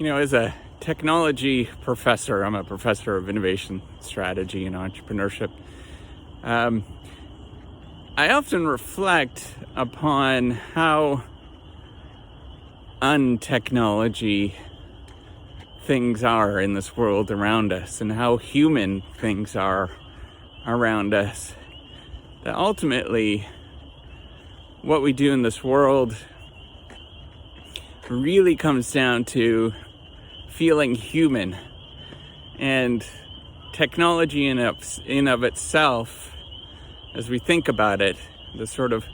As a technology professor, I'm a professor of innovation strategy and entrepreneurship. I often reflect upon how untechnology things are in this world around us and how human things are around us. That ultimately, what we do in this world really comes down to feeling human, and technology in of itself, as we think about it, the sort of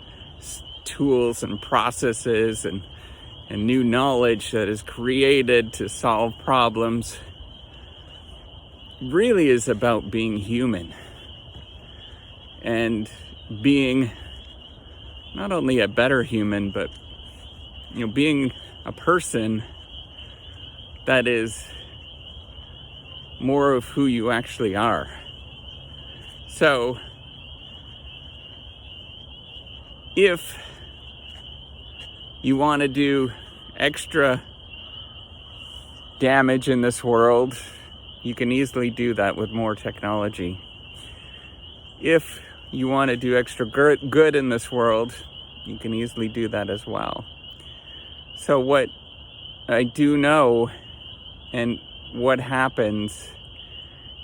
tools and processes and new knowledge that is created to solve problems, really is about being human and being not only a better human, but being a person that is more of who you actually are. So if you want to do extra damage in this world, you can easily do that with more technology. If you want to do extra good in this world, you can easily do that as well. So what I do know, and what happens,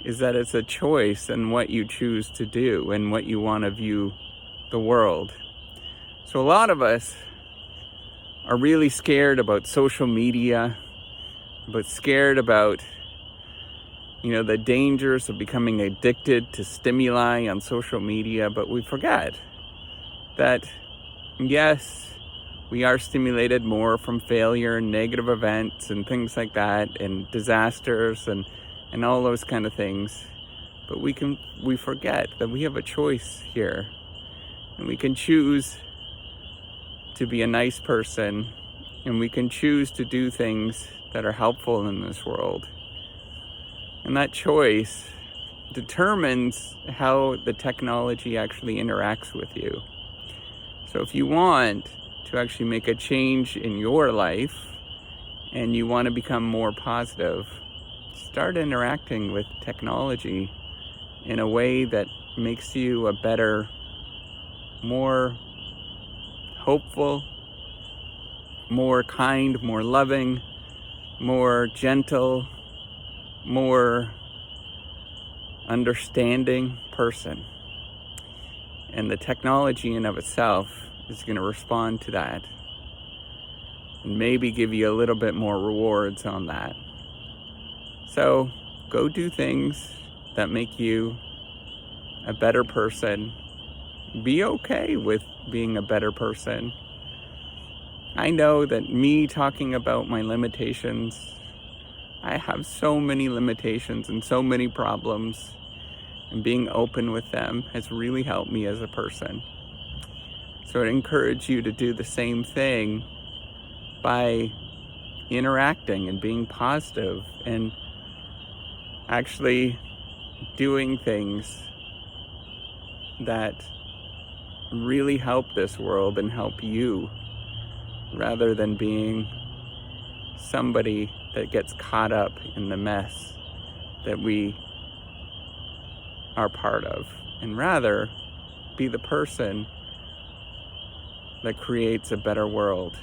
is that it's a choice in what you choose to do and what you want to view the world. So a lot of us are really scared about social media, but scared about the dangers of becoming addicted to stimuli on social media. But we forget that, yes, we are stimulated more from failure and negative events and things like that, and disasters and all those kind of things. But we forget that we have a choice here, and we can choose to be a nice person, and we can choose to do things that are helpful in this world. And that choice determines how the technology actually interacts with you. So if you want to actually make a change in your life and you want to become more positive, start interacting with technology in a way that makes you a better, more hopeful, more kind, more loving, more gentle, more understanding person. And the technology in of itself is going to respond to that and maybe give you a little bit more rewards on that. So go do things that make you a better person. Be okay with being a better person. I know that me talking about my limitations, I have so many limitations and so many problems, and being open with them has really helped me as a person. So I'd encourage you to do the same thing by interacting and being positive and actually doing things that really help this world and help you, rather than being somebody that gets caught up in the mess that we are part of, and rather be the person that creates a better world.